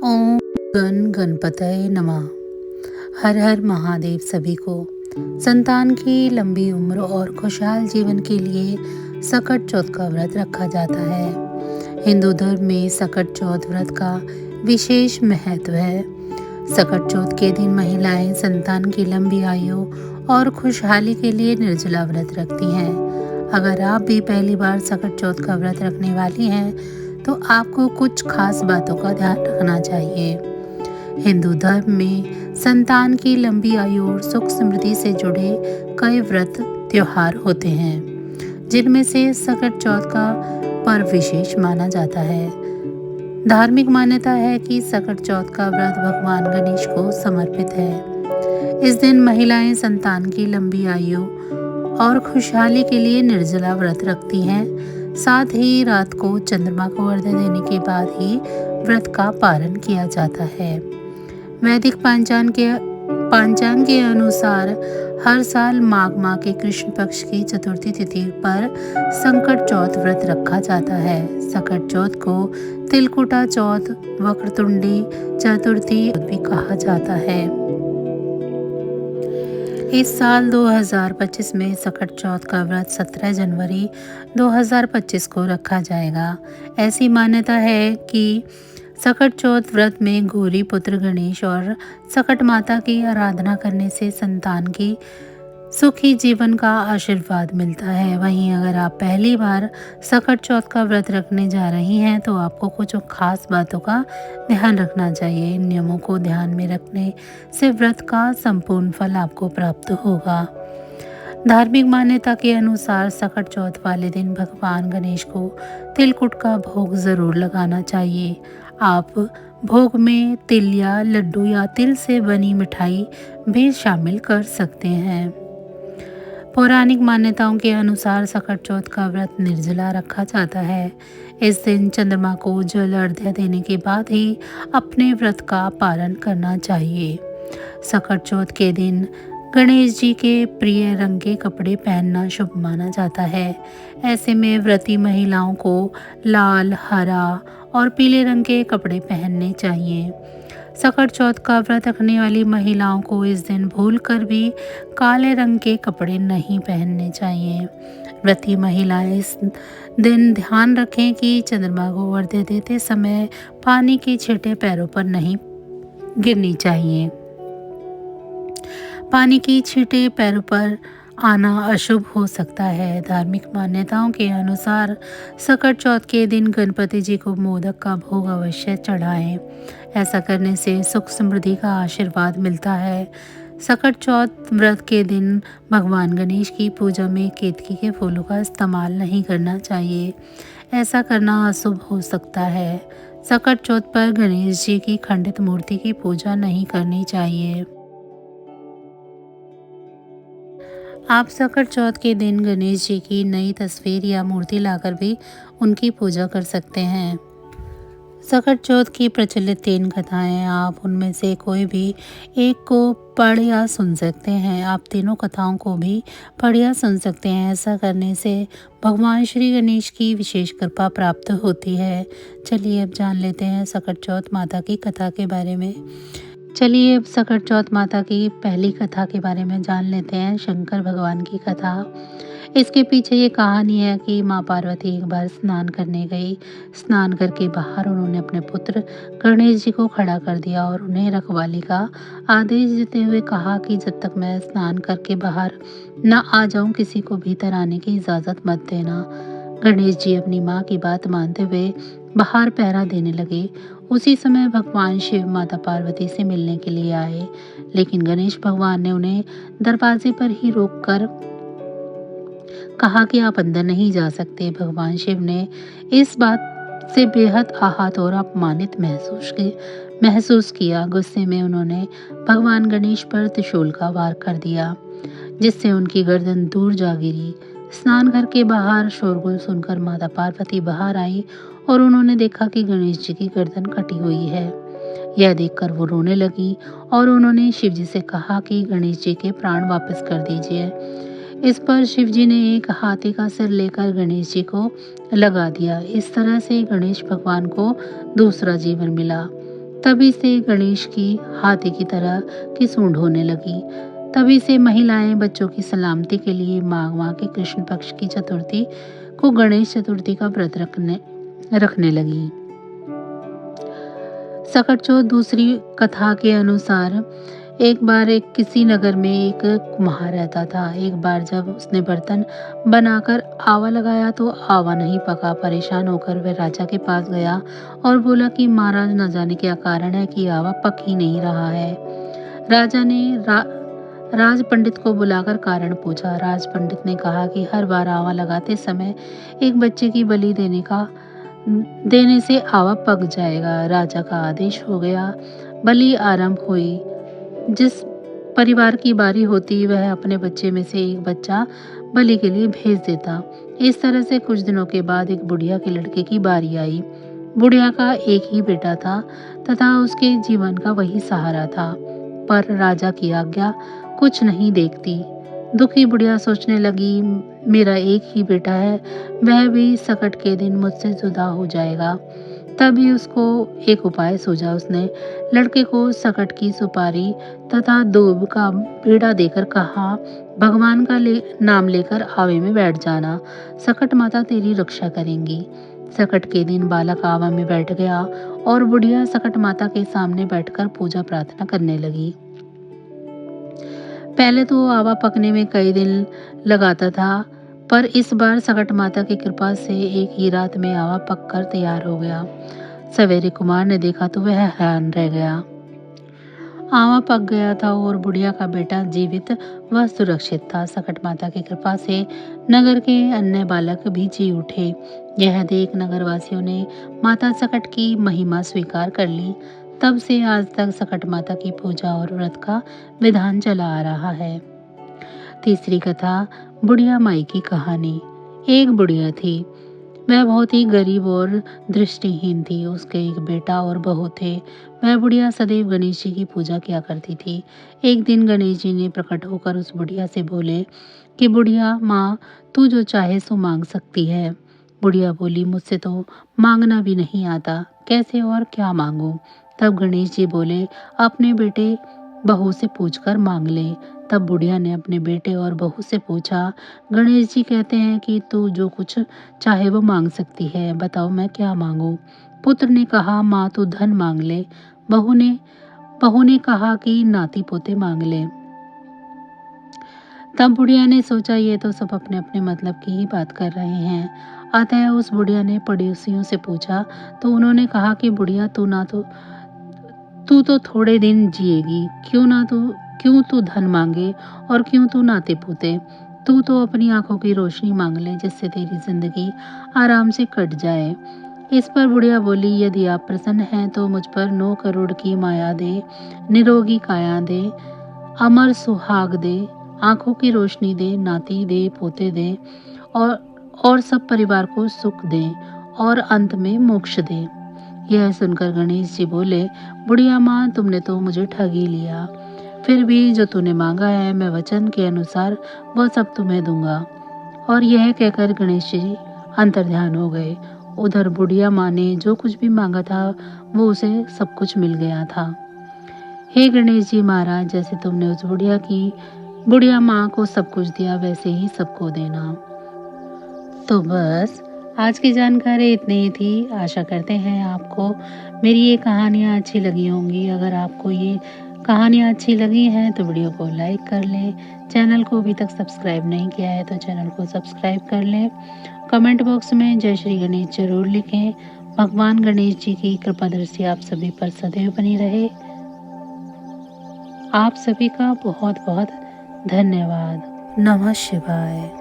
ओम गणपतये नमः। हर हर महादेव सभी को। संतान की लंबी उम्र और खुशहाल जीवन के लिए सकट चौथ का व्रत रखा जाता है। हिंदू धर्म में सकट चौथ व्रत का विशेष महत्व है। सकट चौथ के दिन महिलाएं संतान की लंबी आयु और खुशहाली के लिए निर्जला व्रत रखती हैं। अगर आप भी पहली बार सकट चौथ का व्रत रखने वाली हैं तो आपको कुछ खास बातों का ध्यान रखना चाहिए। हिंदू धर्म में संतान की लंबी आयु और सुख समृद्धि से जुड़े कई व्रत त्योहार होते हैं, जिनमें से सकट चौथ का पर्व विशेष माना जाता है। धार्मिक मान्यता है कि सकट चौथ का व्रत भगवान गणेश को समर्पित है। इस दिन महिलाएं संतान की लंबी आयु और खुशहाली के लिए निर्जला व्रत रखती हैं। साथ ही रात को चंद्रमा को अर्घ्य देने के बाद ही व्रत का पारण किया जाता है। वैदिक पांचांग के अनुसार हर साल माघ माह के कृष्ण पक्ष की चतुर्थी तिथि पर संकट चौथ व्रत रखा जाता है। सकट चौथ को तिलकुटा चौथ, वक्रतुंडी चतुर्थी भी कहा जाता है। इस साल 2025 में सकट चौथ का व्रत 17 जनवरी 2025 को रखा जाएगा। ऐसी मान्यता है कि सकट चौथ व्रत में गौरी पुत्र गणेश और सकट माता की आराधना करने से संतान की सुखी जीवन का आशीर्वाद मिलता है। वहीं अगर आप पहली बार सकट चौथ का व्रत रखने जा रही हैं तो आपको कुछ खास बातों का ध्यान रखना चाहिए। इन नियमों को ध्यान में रखने से व्रत का संपूर्ण फल आपको प्राप्त होगा। धार्मिक मान्यता के अनुसार सकट चौथ वाले दिन भगवान गणेश को तिलकुट का भोग जरूर लगाना चाहिए। आप भोग में तिल या लड्डू या तिल से बनी मिठाई भी शामिल कर सकते हैं। पौराणिक मान्यताओं के अनुसार सकट चौथ का व्रत निर्जला रखा जाता है। इस दिन चंद्रमा को जल अर्घ्य देने के बाद ही अपने व्रत का पालन करना चाहिए। सकट चौथ के दिन गणेश जी के प्रिय रंग के कपड़े पहनना शुभ माना जाता है। ऐसे में व्रती महिलाओं को लाल, हरा और पीले रंग के कपड़े पहनने चाहिए। सकट चौथ का व्रत रखने वाली महिलाओं को इस दिन भूलकर भी काले रंग के कपड़े नहीं पहनने चाहिए। व्रती महिलाएं इस दिन ध्यान रखें कि चंद्रमा को अर्घ्य देते समय पानी की छींटें पैरों पर नहीं गिरनी चाहिए। पानी की छींटें पैरों पर आना अशुभ हो सकता है। धार्मिक मान्यताओं के अनुसार सकट चौथ के दिन गणपति जी को मोदक का भोग अवश्य चढ़ाएं। ऐसा करने से सुख समृद्धि का आशीर्वाद मिलता है। सकट चौथ व्रत के दिन भगवान गणेश की पूजा में केतकी के फूलों का इस्तेमाल नहीं करना चाहिए। ऐसा करना अशुभ हो सकता है। सकट चौथ पर गणेश जी की खंडित मूर्ति की पूजा नहीं करनी चाहिए। आप सकट चौथ के दिन गणेश जी की नई तस्वीर या मूर्ति लाकर भी उनकी पूजा कर सकते हैं। सकट चौथ की प्रचलित 3 कथाएं हैं। आप उनमें से कोई भी एक को पढ़ या सुन सकते हैं। आप तीनों कथाओं को भी पढ़ या सुन सकते हैं। ऐसा करने से भगवान श्री गणेश की विशेष कृपा प्राप्त होती है। चलिए अब जान लेते हैं सकट चौथ माता की कथा के बारे में। चलिए अब सकट चौथ माता की पहली कथा के बारे में जान लेते हैं। शंकर भगवान की कथा। इसके पीछे ये कहानी है कि माँ पार्वती एक बार स्नान करने गई। स्नान करके बाहर उन्होंने अपने पुत्र गणेश जी को खड़ा कर दिया और उन्हें रखवाली का आदेश देते हुए कहा कि जब तक मैं स्नान करके बाहर न आ जाऊं किसी को भीतर आने की इजाज़त मत देना। गणेश जी अपनी माँ की बात मानते हुए बाहर पहरा देने लगे। उसी समय भगवान शिव माता पार्वती से मिलने के लिए आए, लेकिन गणेश भगवान ने उन्हें दरवाजे पर ही रोककर कहा कि आप अंदर नहीं जा सकते। भगवान शिव ने इस बात से बेहद आहत और अपमानित महसूस किया। गुस्से में उन्होंने भगवान गणेश पर त्रिशूल का वार कर दिया, जिससे उनकी गर्दन दूर जा गिरी। स्नान घर के बाहर शोरगुल सुनकर माता पार्वती बाहर आई और उन्होंने देखा कि गणेश जी की गर्दन कटी हुई है। यह देखकर वो रोने लगी और उन्होंने शिव जी से कहा कि गणेश जी के प्राण वापस कर दीजिए। इस पर शिव जी ने एक हाथी का सिर लेकर गणेश जी को लगा दिया। इस तरह से गणेश भगवान को दूसरा जीवन मिला। तभी से गणेश की हाथी की तरह की सूंड होने लगी। तभी से महिलाएं बच्चों की सलामती के लिए माघ के कृष्ण पक्ष की चतुर्थी को गणेश चतुर्थी का व्रत रखने लगी। सकट चौथ दूसरी कथा के अनुसार एक बार एक किसी नगर में एक कुम्हार रहता था। एक बार जब उसने बर्तन बनाकर आवा लगाया तो आवा नहीं पका। परेशान होकर वह राजा के पास गया और बोला कि महाराज, न जाने क्या कारण है कि आवा पक ही नहीं रहा है। राजा ने राज पंडित को बुलाकर कारण पूछा। राज पंडित ने कहा कि हर बार आवा लगाते समय एक बच्चे की बलि देने से आवा पक जाएगा। राजा का आदेश हो गया। बलि आरंभ हुई। जिस परिवार की बारी होती वह अपने बच्चे में से एक बच्चा बलि के लिए भेज देता। इस तरह से कुछ दिनों के बाद एक बुढ़िया के लड़के की बारी आई। बुढ़िया का एक ही बेटा था तथा उसके जीवन का वही सहारा था, पर राजा की आज्ञा कुछ नहीं देखती। दुखी बुढ़िया सोचने लगी, मेरा एक ही बेटा है, वह भी सकट के दिन मुझसे जुदा हो जाएगा। तभी उसको एक उपाय सूझा। उसने लड़के को सकट की सुपारी तथा दूब का पेड़ा देकर कहा, भगवान का नाम लेकर आवे में बैठ जाना, सकट माता तेरी रक्षा करेंगी। सकट के दिन बालक आवा में बैठ गया और बुढ़िया सकट माता के सामने बैठकर पूजा प्रार्थना करने लगी। पहले तो आवा पकने में कई दिन लगाता था, पर इस बार सकट माता की कृपा से एक ही रात में आवा पककर तैयार हो गया। सवेरे कुमार ने देखा तो वह हैरान रह गया। आवा पक गया था और बुढ़िया का बेटा जीवित व सुरक्षित था। सकट माता की कृपा से नगर के अन्य बालक भी जी उठे। यह देख नगरवासियों ने माता सकट की महिमा स्वीकार कर ली। तब से आज तक सकट माता की पूजा और व्रत का विधान चला आ रहा है। तीसरी कथा, बुढ़िया माई की कहानी। एक बुढ़िया थी। वह बहुत ही गरीब और दृष्टिहीन थी। उसके एक बेटा और बहू थे। वह बुढ़िया सदैव गणेश जी की पूजा किया करती थी। एक दिन गणेश जी ने प्रकट होकर उस बुढ़िया से बोले कि बुढ़िया माँ, तू जो चाहे सो मांग सकती है। बुढ़िया बोली, मुझसे तो मांगना भी नहीं आता, कैसे और क्या मांगूं। तब गणेश जी बोले, अपने बेटे बहू से पूछकर मांग ले। तब बुढ़िया ने अपने बेटे और बहू से पूछा, गणेश जी कहते हैं कि तू जो कुछ चाहे वो मांग सकती है, बताओ मैं क्या मांगूं। पुत्र ने कहा, माँ तू धन मांग ले। बहू ने कहा कि नाती पोते मांग ले। तब बुढ़िया ने सोचा, ये तो सब अपने अपने मतलब की ही बात कर रहे हैं। अतः उस बुढ़िया ने पड़ोसियों से पूछा तो उन्होंने कहा कि बुढ़िया तू तो थोड़े दिन जिएगी, क्यों तू धन मांगे और क्यों तू नाते पोते। तू तो अपनी आंखों की रोशनी मांग ले, जिससे तेरी जिंदगी आराम से कट जाए। इस पर बुढ़िया बोली, यदि आप प्रसन्न हैं तो मुझ पर 9 करोड़ की माया दे, निरोगी काया दे, अमर सुहाग दे, आंखों की रोशनी दे, नाती दे, पोते दे और सब परिवार को सुख दे और अंत में मोक्ष दे। यह सुनकर गणेश जी बोले, बुढ़िया माँ, तुमने तो मुझे ठग ही लिया। फिर भी जो तूने मांगा है मैं वचन के अनुसार वह सब तुम्हें दूंगा। और यह कहकर गणेश जी अंतर्ध्यान हो गए। उधर बुढ़िया माँ ने जो कुछ भी मांगा था वो उसे सब कुछ मिल गया था। हे गणेश जी महाराज, जैसे तुमने उस बुढ़िया माँ को सब कुछ दिया वैसे ही सबको देना। तो बस आज की जानकारी इतनी ही थी। आशा करते हैं आपको मेरी ये कहानियाँ अच्छी लगी होंगी। अगर आपको ये कहानियाँ अच्छी लगी हैं तो वीडियो को लाइक कर लें। चैनल को अभी तक सब्सक्राइब नहीं किया है तो चैनल को सब्सक्राइब कर लें। कमेंट बॉक्स में जय श्री गणेश जरूर लिखें। भगवान गणेश जी की कृपा दृष्टि आप सभी पर सदैव बनी रहे। आप सभी का बहुत बहुत धन्यवाद। नमः शिवाय।